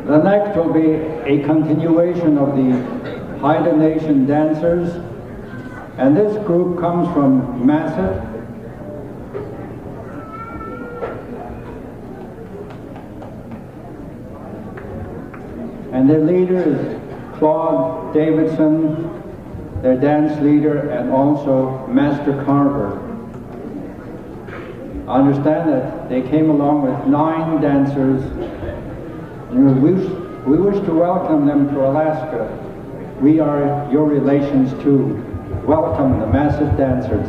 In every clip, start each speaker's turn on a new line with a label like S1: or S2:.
S1: The next will be a continuation of the Haida Nation dancers, and this group comes from Masset. And their leader is Claude Davidson, their dance leader, and also Master Carver. I understand that they came along with 9 dancers. And we wish to welcome them to Alaska. We are your relations too. Welcome the Masset dancers.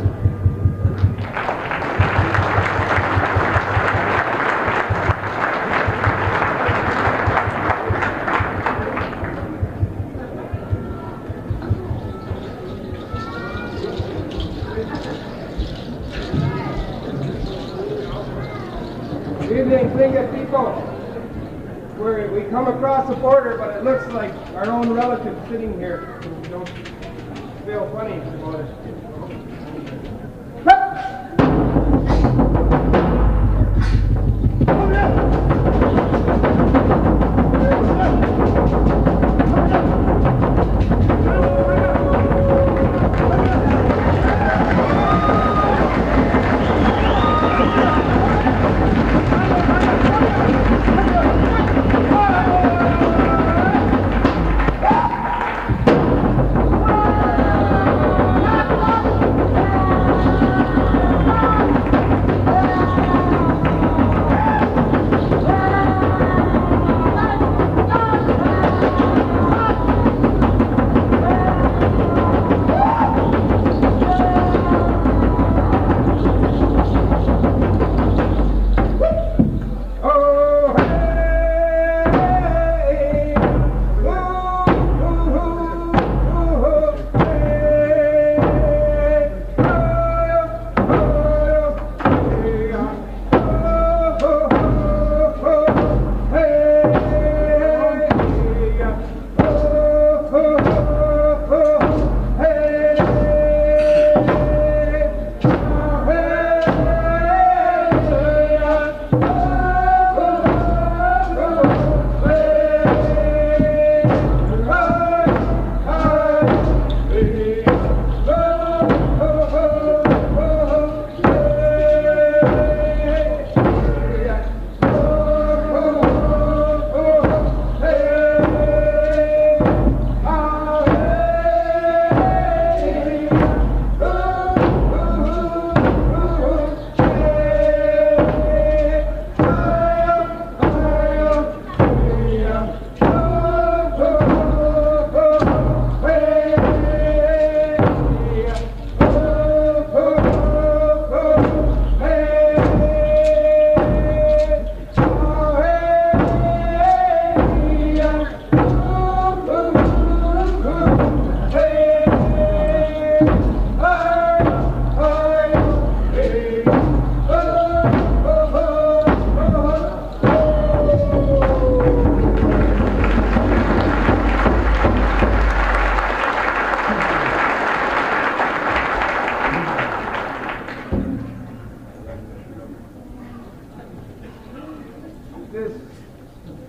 S2: Good evening, Tlingit people. We come across the border, but it looks like our own relatives sitting here. So we don't feel funny about it.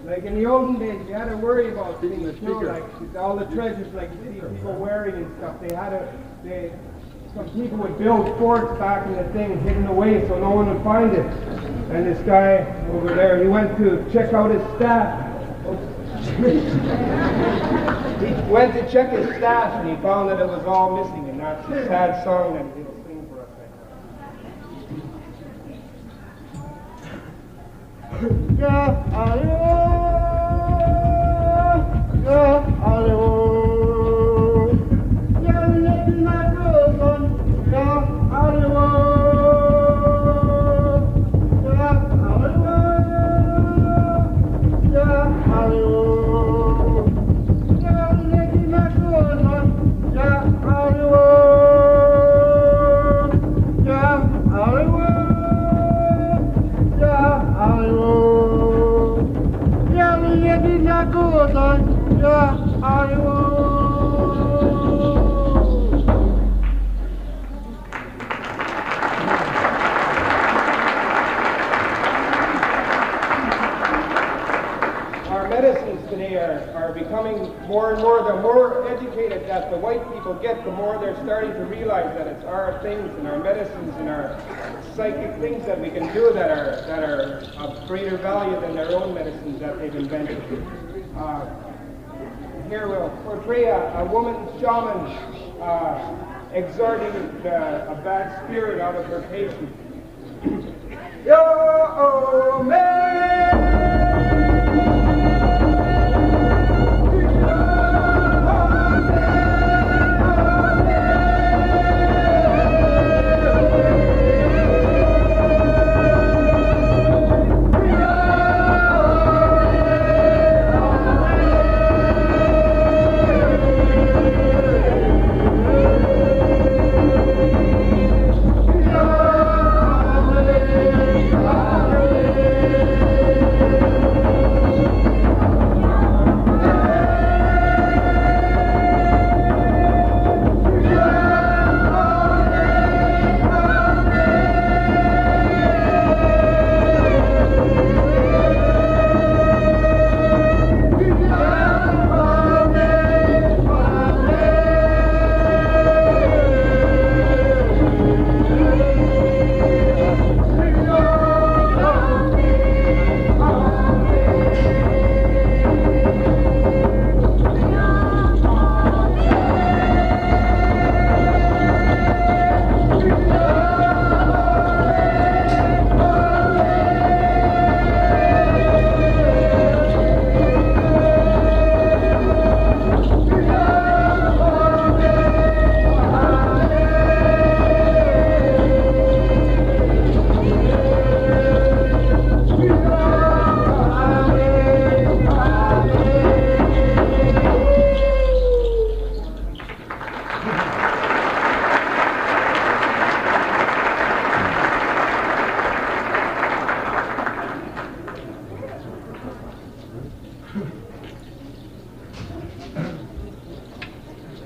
S2: Like in the olden days, you had to worry about things, you know, like all the treasures, like you see people wearing and stuff. Some people would build forts back in the thing, hidden away so no one would find it. And this guy over there, he went to check out his staff. He went to check his staff and he found that it was all missing, and that's a sad song that he'll sing for us right now. Yeah, that the white people get, the more they're starting to realize that it's our things and our medicines and our psychic things that we can do that are of greater value than their own medicines that they've invented. Here we'll portray a woman shaman exhorting a bad spirit out of her patient. Yo, man!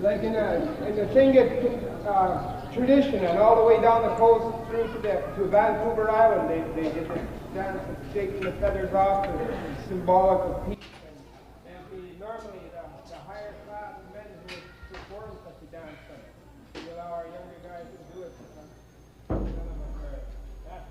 S2: Like in the Tlingit tradition, and all the way down the coast through to Vancouver Island, they did this dance of shaking the feathers off, it's symbolic of peace. And normally the higher class men who would perform such a dance, but we allow our younger guys to do it. None of us are that.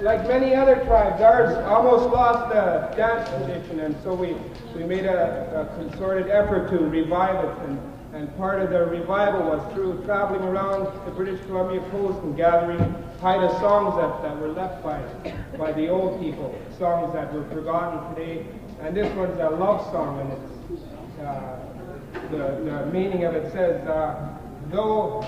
S2: Like many other tribes, ours almost lost the dance tradition, and so we made a concerted effort to revive it. And part of the revival was through traveling around the British Columbia coast and gathering Haida songs that were left by the old people, songs that were forgotten today. And this one's a love song, and it's the meaning of it says, though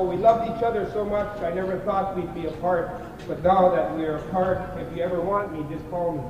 S2: we loved each other so much, I never thought we'd be apart. But now that we're apart, if you ever want me, just call me.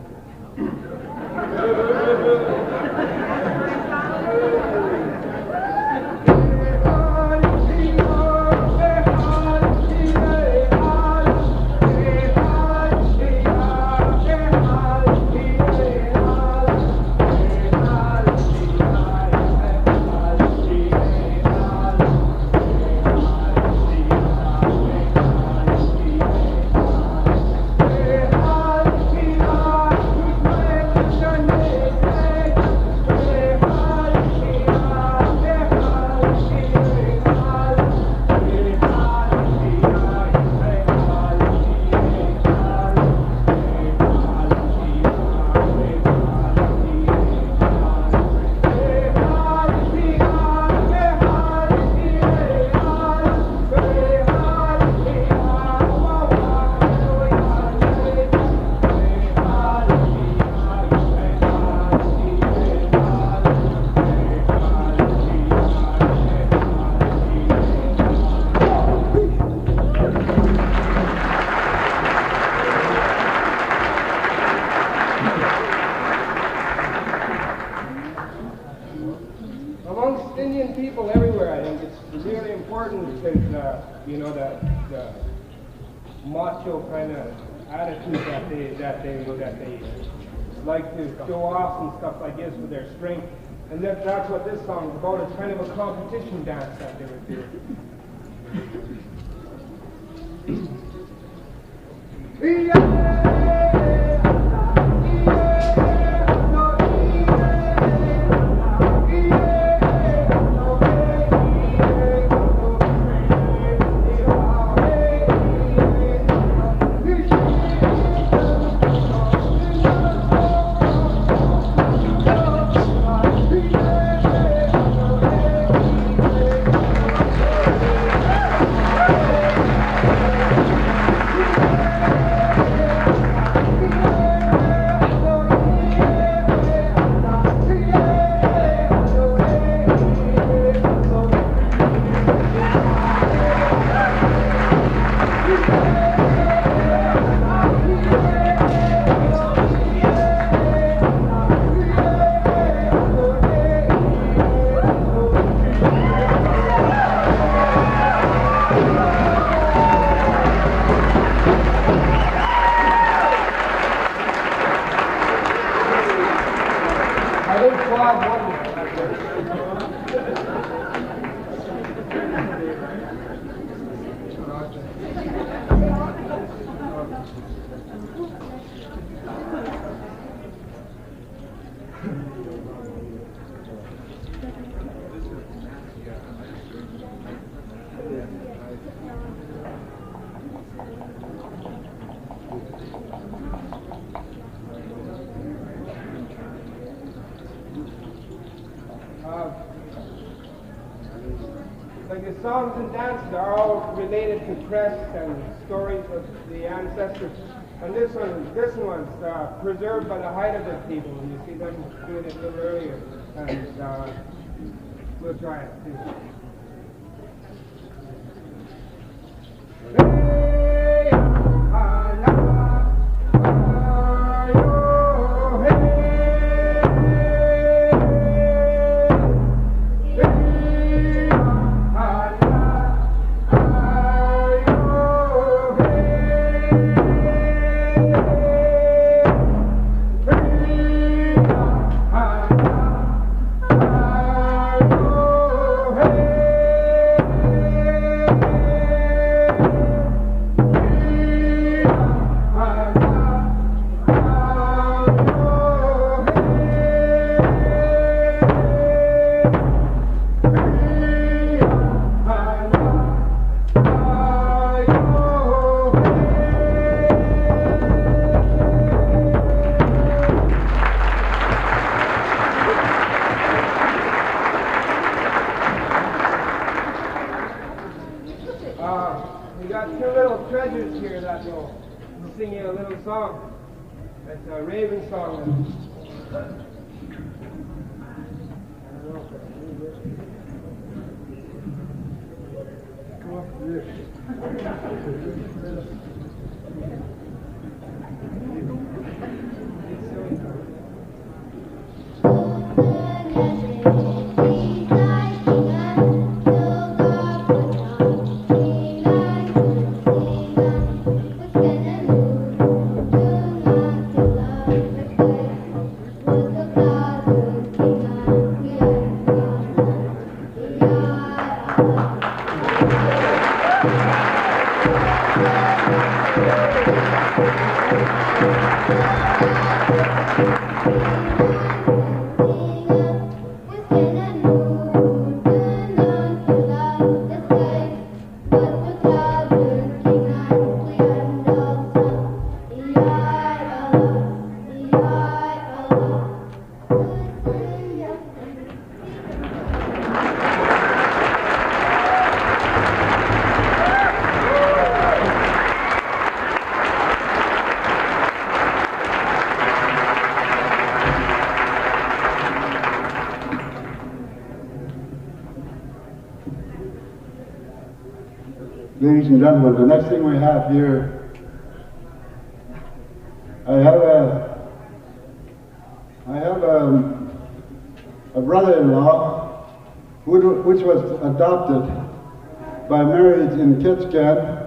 S2: you know, the macho kind of attitude that they like to show off and stuff like this with their strength. And that's what this song is about. It's kind of a competition dance that they would do. Like the songs and dances are all related to crests and stories of the ancestors. And this one's preserved by the Haida people. And you see them doing it a little earlier. And we'll try it too. We got two little treasures here that will sing you a little song. It's a raven song. Come up to this.
S3: Ladies and gentlemen, the next thing we have here, I have a brother-in-law which was adopted by marriage in Tsimshian.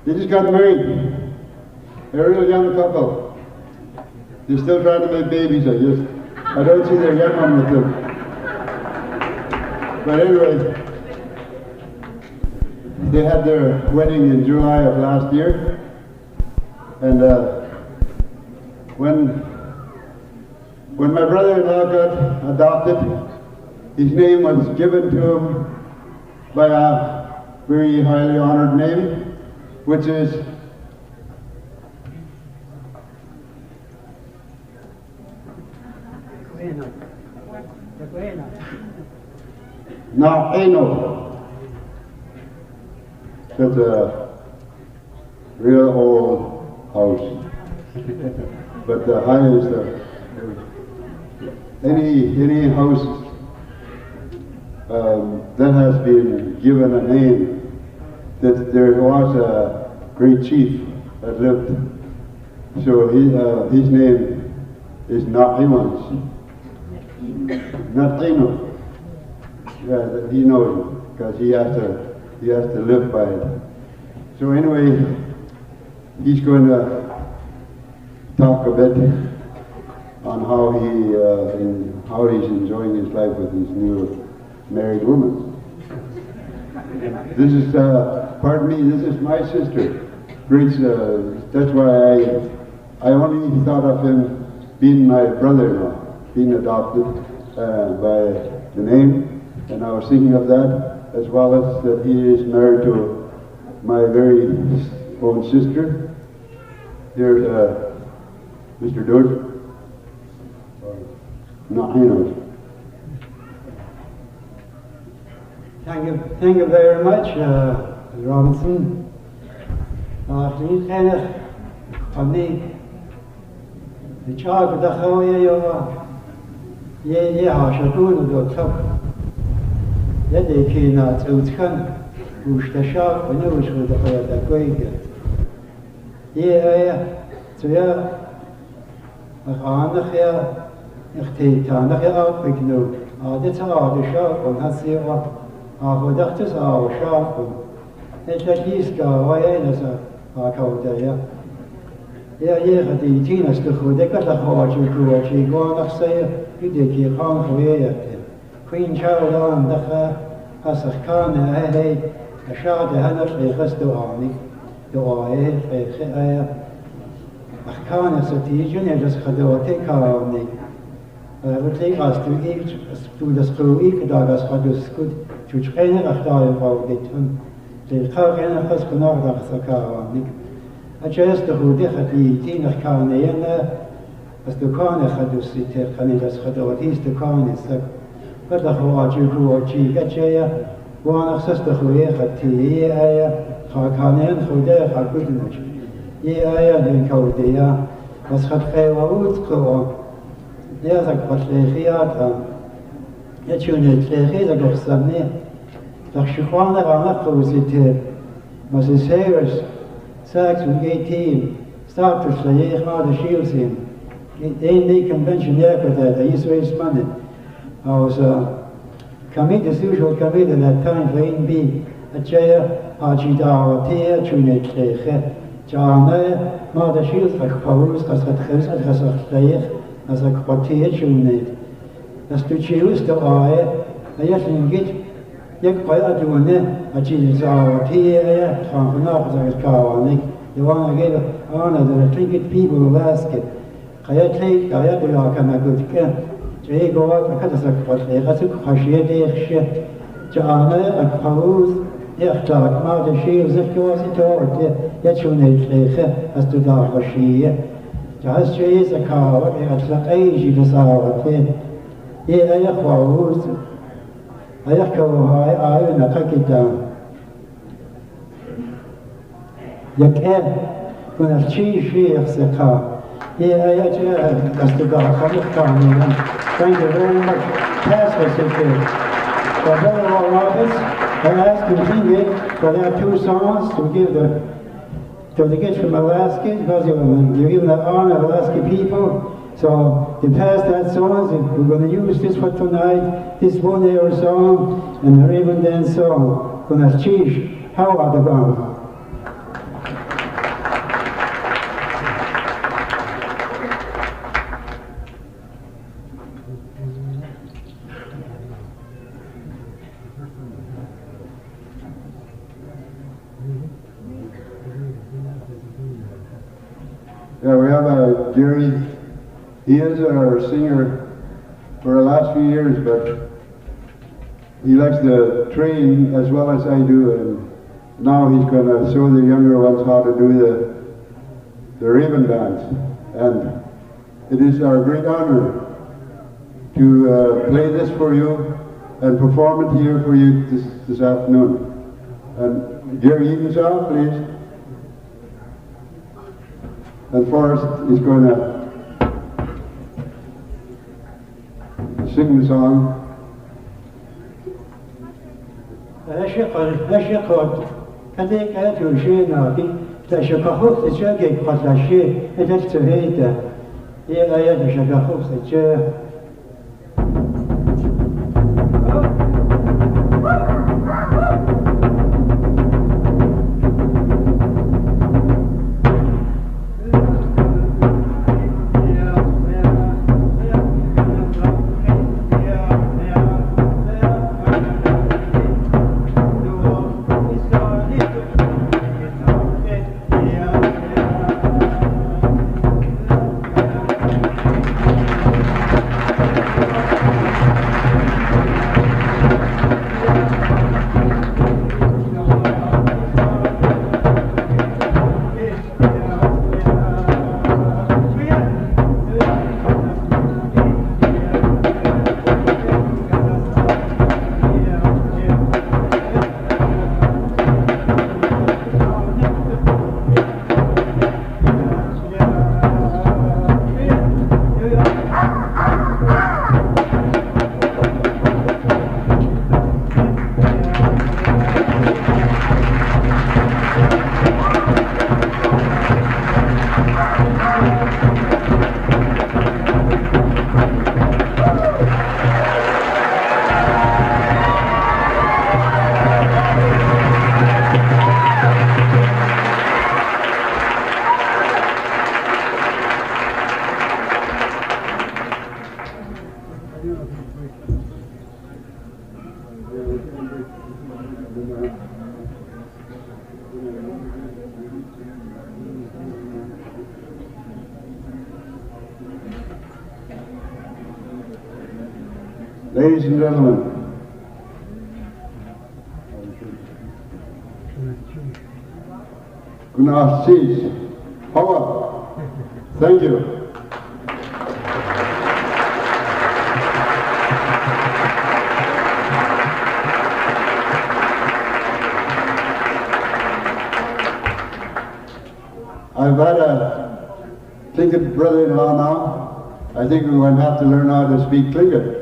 S3: They just got married. They're a real young couple. They're still trying to make babies, I guess. I don't see their young one with them. But anyway, they had their wedding in July of last year. And when my brother-in-law got adopted, his name was given to him by a very highly honored name, which is Naeno. That's a real old house. But the highest, any house that has been given a name, that there was a great chief that lived. So his name is Naimans. Not Eno. Yeah, he knows it because he has to live by it. So anyway, he's going to talk a bit on how he's enjoying his life with his new married woman. This is pardon me. This is my sister. Grace. That's why I only thought of him being my brother-in-law, being adopted by the name. And I was thinking of that, as well as that he is married to my very own sister. Here's Mr. Dood. No, he knows.
S4: Thank you very much, Robinson. Please kind of on me. The child of the Hoya, yeah, I shall do the top. Yet they cannot outcome, which the shop when it was with the Gwaii. Yeah, so yeah, I'm the hair, ich take on the hair out, we can do. That's how the shop will not see what our doctors are shop. It's like he's go away as a code there. Yeah, the teenagers who they got the heart to go, she go on say, you did your home for you. Queen child on the as a can, a shot the hand of the rest of army, the oil, a can as a teacher, and just had to take on the. Would take us to each to the school, each dog as had to school to train a time about it. The car and a husband of the car. I just who did the teener can as the corner had to sit here, and as had to east the corner. But the whole you grew up, she got you, one of sister who had tea, how can in who there had good enough. Yeah, I didn't go there, was had fair woods go. There's a quatleria, yet you need to read a good Sunday. The Shukwana Rana Closity, Mrs. Harris, Sachs with 18, start to say, how the shields in. They make convention there for that, I used to raise money. I was committee, as usual committee at that time for A&B, a chair, Hajidar, Tia, Juneau, Jana, Mother Shields, like Paulus, as a Treyer, as a quartier Juneau. As to choose the eye, I just get quite a doing it, a Jidar, Tia, Trampanoff, as a Kawanik, the one I gave honor to the Tlingit people of Alaska. I had to walk on a good camp. They go out and cut us a quarter, as a crochet, Jana, a Paulus, Ertag, Mother Shields, if you was it all, yet you need as to Darwashi. Just chase a car, it's like age, the sour thing. Yeah, I have Paulus. I have go high, and I take it down. You can't, when a cheese shears the car. Yeah, that's the dog. Thank you very much. Pastor Secretary. For Brother Roberts, I asked him Tlingit for their 2 songs to give to the kids from Alaska, because you're giving the honor of Alaska people. So they passed that song. We're going to use this for tonight, this 1 hour song, and the Raven Dance song. Going to teach how are the gone.
S3: Yeah, we have a juried. He is our singer for the last few years, but he likes to train as well as I do, and now he's going to show the younger ones how to do the Raven dance. And it is our great honor to play this for you and perform it here for you this afternoon. And Jerry, you can song, please. And Forrest is going to sing the song. Ladies and gentlemen, Guna Cheese, Howard, thank you. I've had a Tlingit brother-in-law now. I think we're going to have to learn how to speak Tlingit.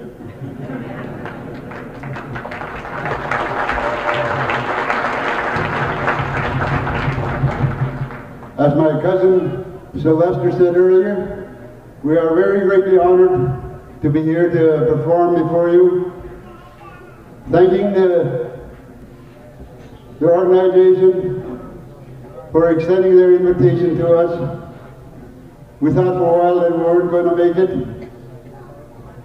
S3: As my cousin Sylvester said earlier, we are very greatly honored to be here to perform before you, thanking the organization for extending their invitation to us. We thought for a while that we weren't going to make it,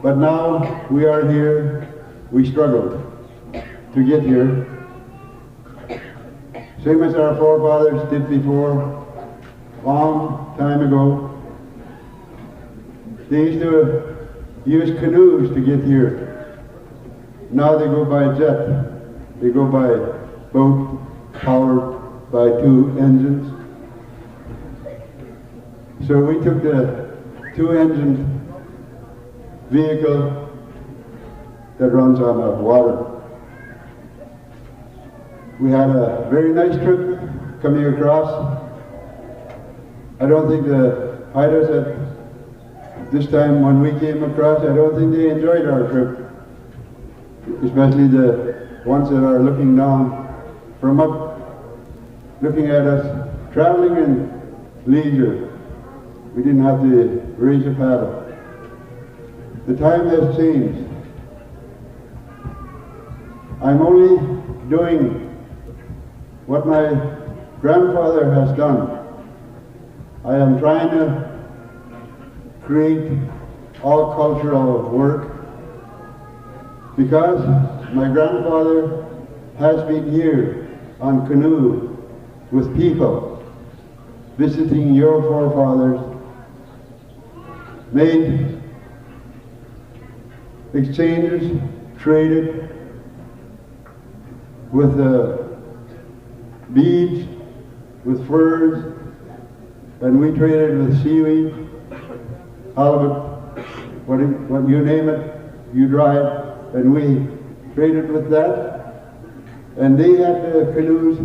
S3: but now we are here. We struggled to get here, same as our forefathers did before. Long time ago, they used to use canoes to get here. Now they go by jet. They go by boat powered by 2 engines. So we took the 2-engine vehicle that runs on the water. We had a very nice trip coming across. I don't think the Haidas at this time when we came across, I don't think they enjoyed our trip. Especially the ones that are looking down from up, looking at us, traveling in leisure. We didn't have to raise a paddle. The time has changed. I'm only doing what my grandfather has done. I am trying to create all cultural work because my grandfather has been here on canoe with people, visiting your forefathers, made exchanges, traded with beads, with furs, and we traded with seaweed, halibut, what you name it, you dry it, and we traded with that. And they had the canoes,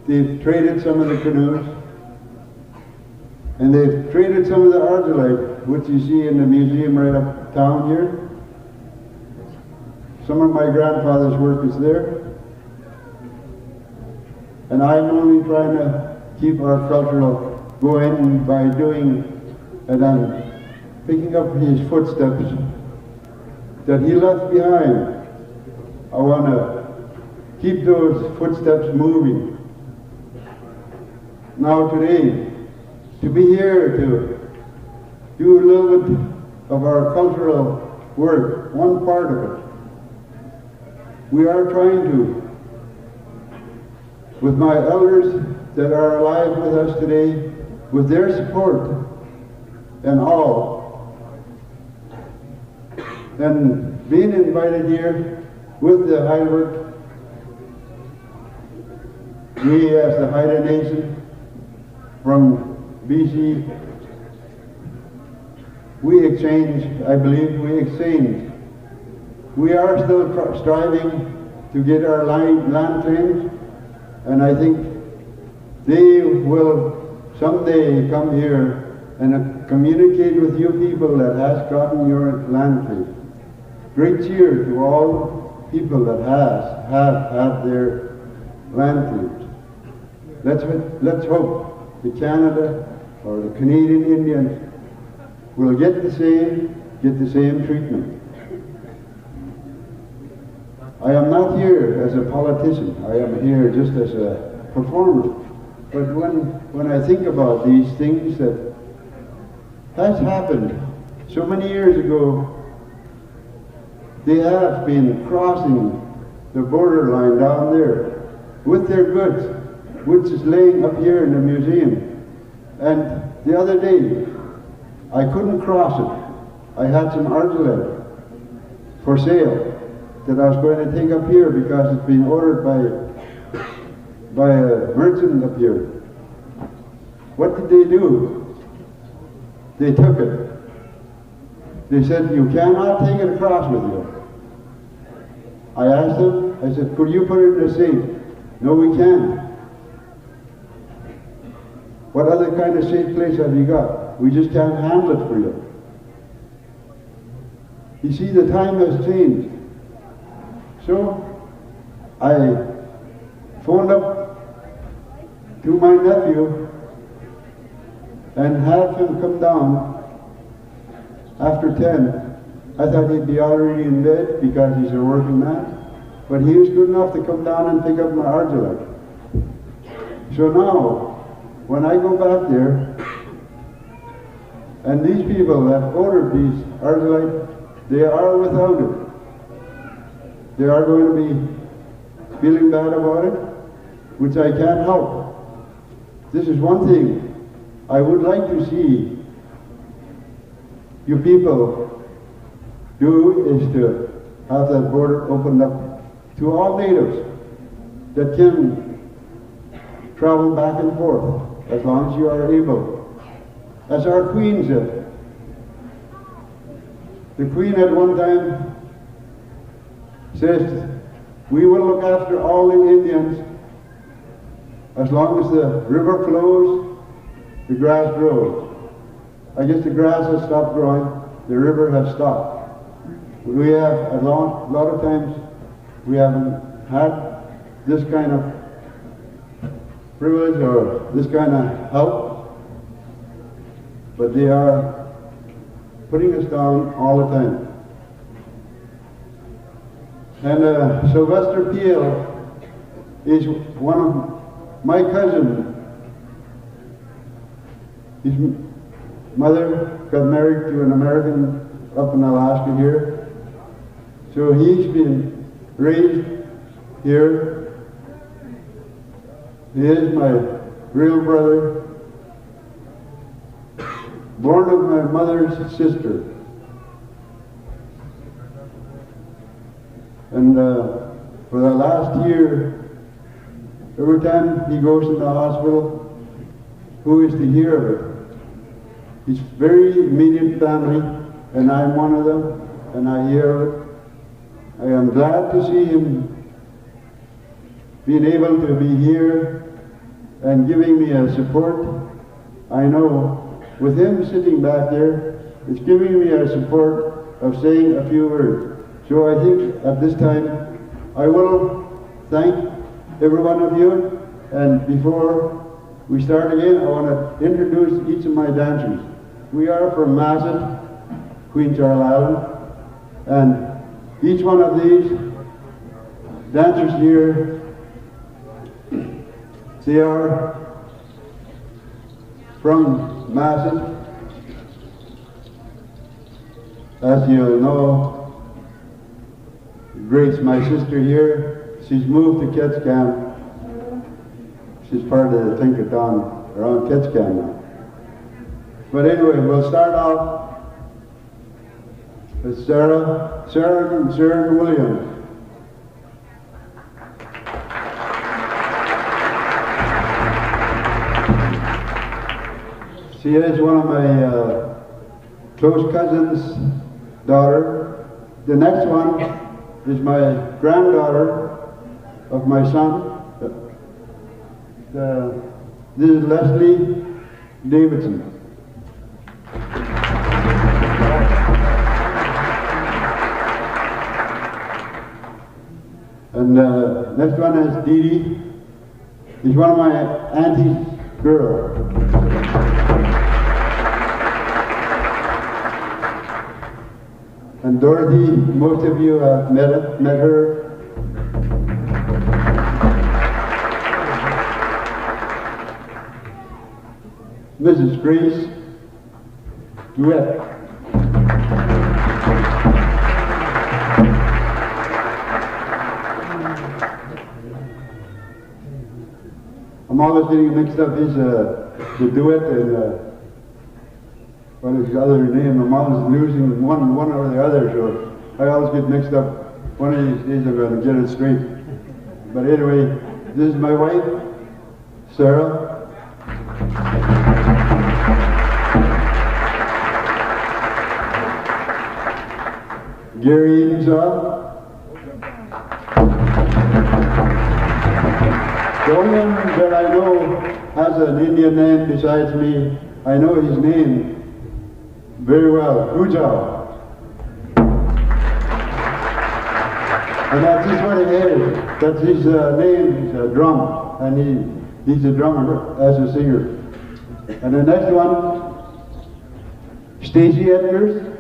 S3: they've traded some of the canoes, and they've traded some of the argillite, which you see in the museum right uptown here. Some of my grandfather's work is there. And I'm only trying to keep our cultural going by doing, and I'm picking up his footsteps that he left behind. I want to keep those footsteps moving. Now today, to be here to do a little bit of our cultural work, one part of it, we are trying to, with my elders that are alive with us today, with their support and all, and being invited here with the Haida, we as the Haida Nation from BC, we exchange, I believe we exchange. We are still striving to get our land claims, and I think they will someday come here and communicate with you people that has gotten your land claim. Great cheer to all people that have had their land claims. Let's hope the Canada or the Canadian Indians will get the same treatment. I am not here as a politician. I am here just as a performer. But when I think about these things that has happened so many years ago, they have been crossing the borderline down there with their goods, which is laying up here in the museum. And the other day, I couldn't cross it. I had some argillite for sale that I was going to take up here because it's been ordered by a merchant up here. What did they do? They took it. They said, you cannot take it across with you. I asked them, I said, could you put it in the safe? No, we can't. What other kind of safe place have you got? We just can't handle it for you. You see, the time has changed. So I phoned up to my nephew and had him come down after 10. I thought he'd be already in bed because he's a working man, but he was good enough to come down and pick up my argillite. So now, when I go back there, and these people that ordered these argillite, they are without it. They are going to be feeling bad about it, which I can't help. This is one thing I would like to see you people do, is to have that border opened up to all natives that can travel back and forth as long as you are able. As our Queen said. The Queen at one time says, we will look after all the Indians as long as the river flows, the grass grows. I guess the grass has stopped growing, the river has stopped. We have, a lot of times, we haven't had this kind of privilege or this kind of help, but they are putting us down all the time. And Sylvester Peel is one of my cousins. His mother got married to an American up in Alaska here. So he's been raised here. He is my real brother, born of my mother's sister. And for the last year, every time he goes to the hospital, who is to hear of it? He's very immediate family, and I'm one of them, and I hear of it. I am glad to see him being able to be here and giving me a support. I know with him sitting back there, it's giving me a support of saying a few words. So I think at this time, I will thank every one of you, and before we start again, I want to introduce each of my dancers. We are from Masset, Queen Charles Island, and each one of these dancers here, they are from Masset. As you'll know, Grace, my sister here, she's moved to Ketchikan. She's part of the Tlingit around Ketchikan now. But anyway, we'll start off with Sarah Williams. She is one of my close cousins' daughter. The next one is my granddaughter of my son. This is Leslie Davidson. And next one is Dee Dee. He's one of my auntie's girls. And Dorothy, most of you have met her. Mrs. Grace Duet. I'm always getting mixed up. He's the duet and what is his other name? I'm always losing one or the other, so I always get mixed up. One of these days I'm going to get it straight. But anyway, this is my wife, Sarah. Gary Edensaw. The only one that I know has an Indian name besides me, I know his name very well, Ujao. And that's just what it is. That's his name, he's a drum, and he's a drummer as a singer. And the next one, Stacy Edgars.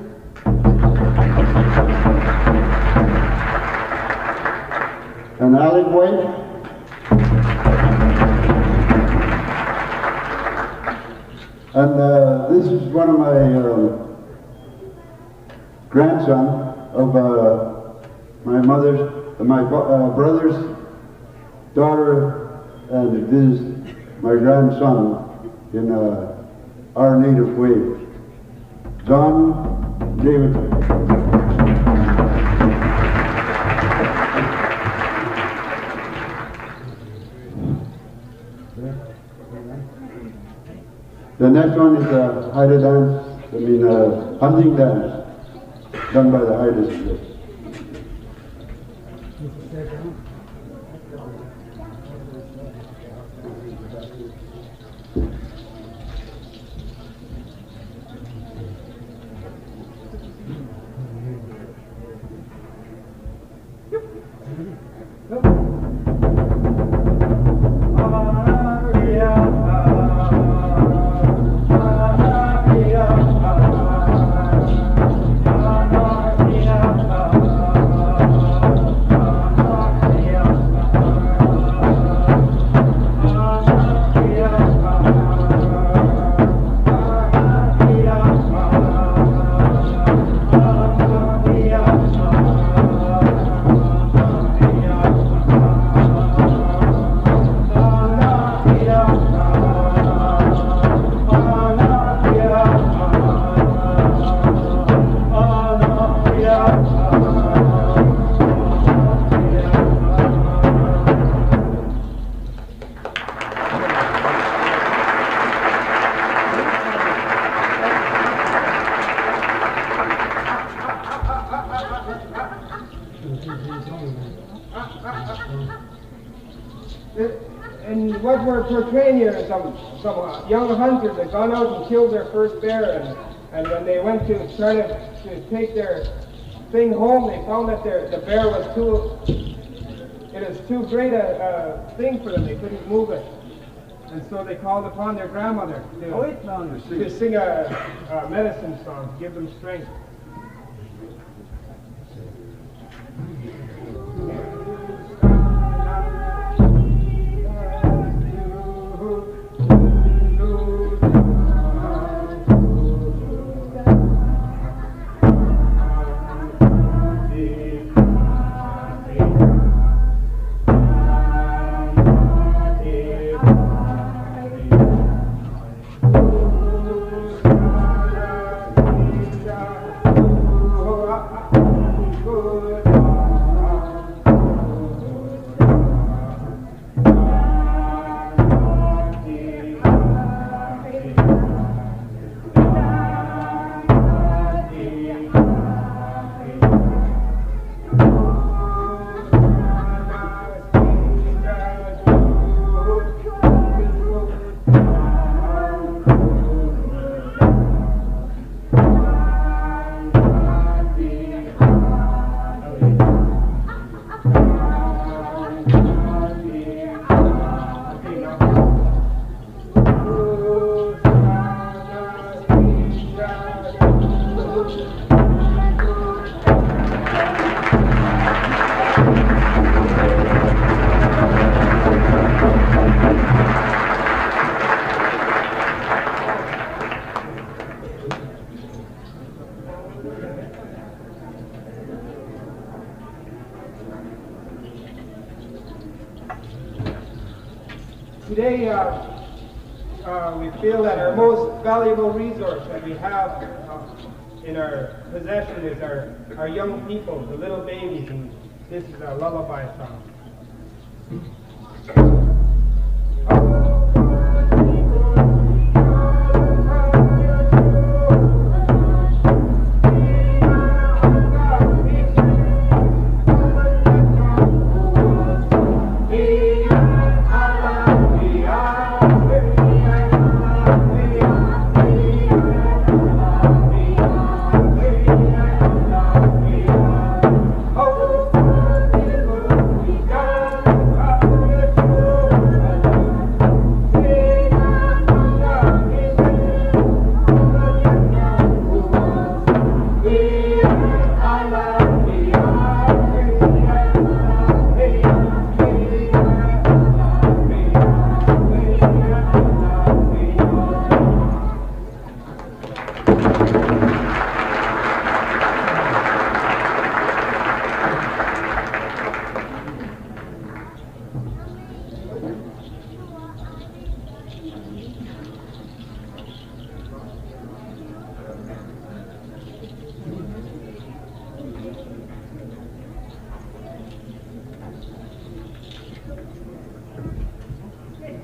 S3: And Alec White. And this is one of my grandson of my brother's daughter, and this is my grandson in our native way, John Davidson. The next one is a Haida dance, hunting dance, done by the Haidas.
S2: And what we're portraying here is some young hunters that gone out and killed their first bear, and when they went to try to take their thing home, they found that the bear was too great a thing for them. They couldn't move it, and so they called upon their grandmother to sing a medicine song to give them strength. Today, we feel that our most valuable resource that we have in our possession is our young people, the little babies, and this is a lullaby song.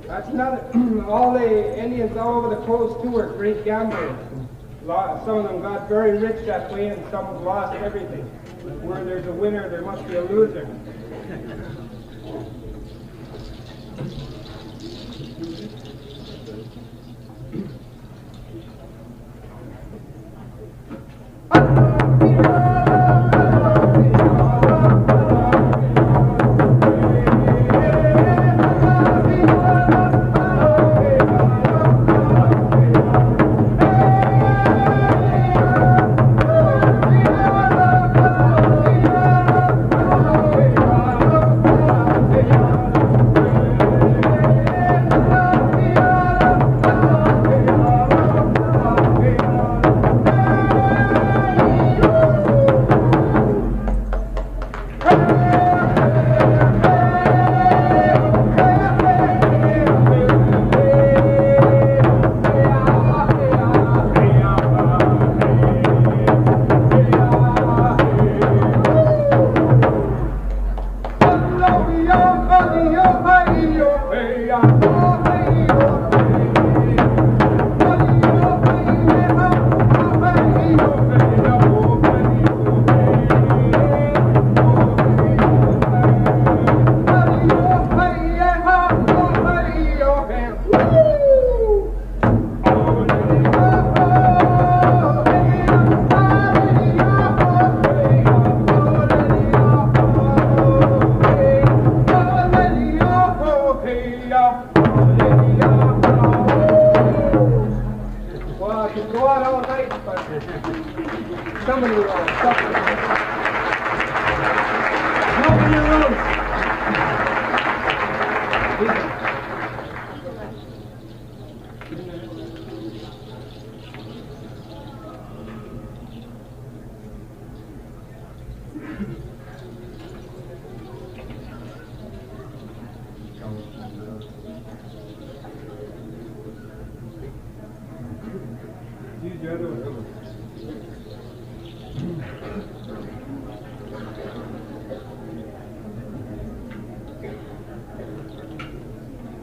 S2: That's another. All the Indians all over the coast too are great gamblers. Some of them got very rich that way, and some lost everything. Where there's a winner, there must be a loser.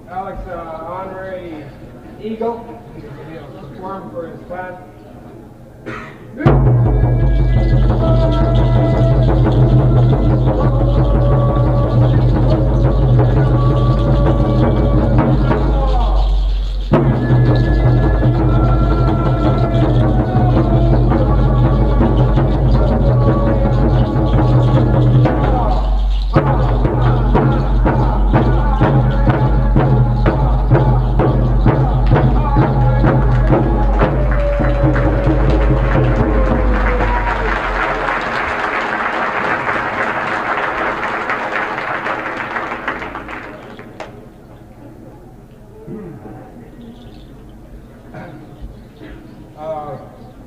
S2: Alex, honorary eagle, perform for his class.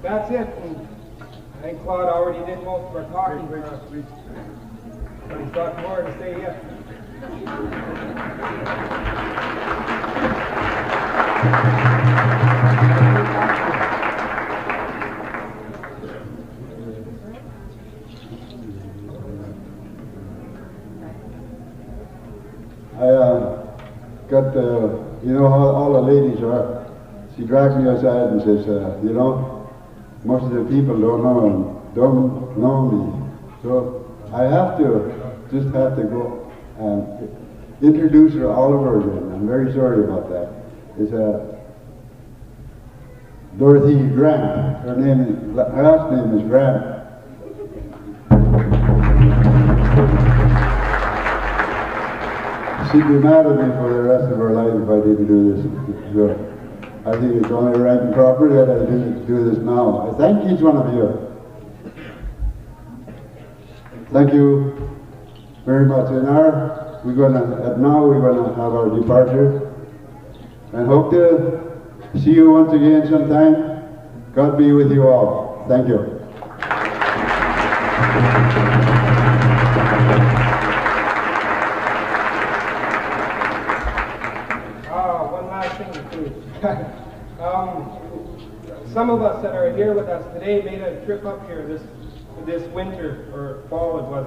S2: That's it. And I think Claude already did most of our talking for us. But he's got more to say yet.
S3: I got, you know how all the ladies are. She dragged me aside and says, you know, most of the people don't know me. So I have to go and introduce her all over again. I'm very sorry about that. It's Dorothy Grant. Her last name is Grant. She'd be mad at me for the rest of her life if I didn't do this. So I think it's only right and proper that I do this now. I thank each one of you. Thank you very much. And now we're gonna have our departure, and hope to see you once again sometime. God be with you all. Thank you.
S2: One last thing, please. Some of us that are here with us today made a trip up here this winter, or fall it was,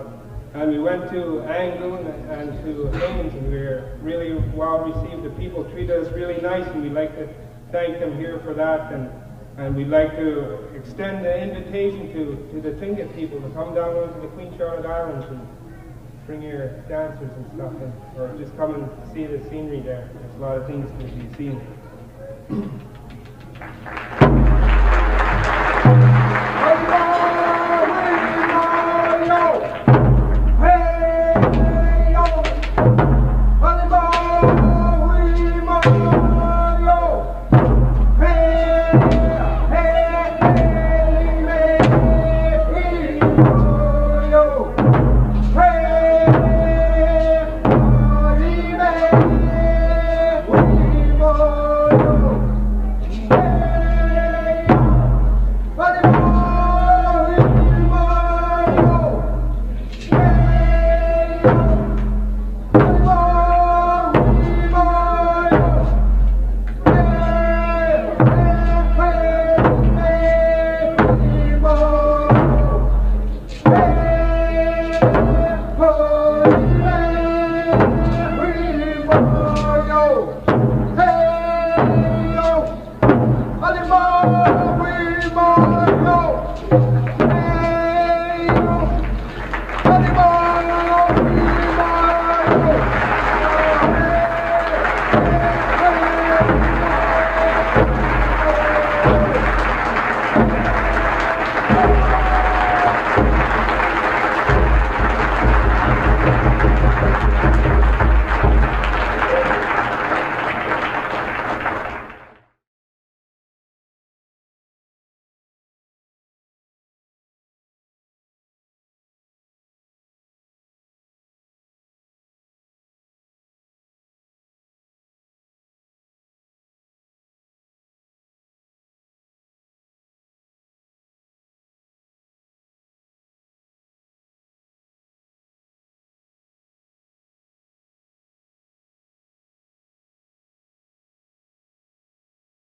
S2: and we went to Angoon and to Haines, and we were really well received. The people treated us really nice, and we'd like to thank them here for that, and we'd like to extend the invitation to the Tlingit people to come down onto the Queen Charlotte Islands and bring your dancers and stuff in, or just come and see the scenery there. There's a lot of things to be seen. Hey!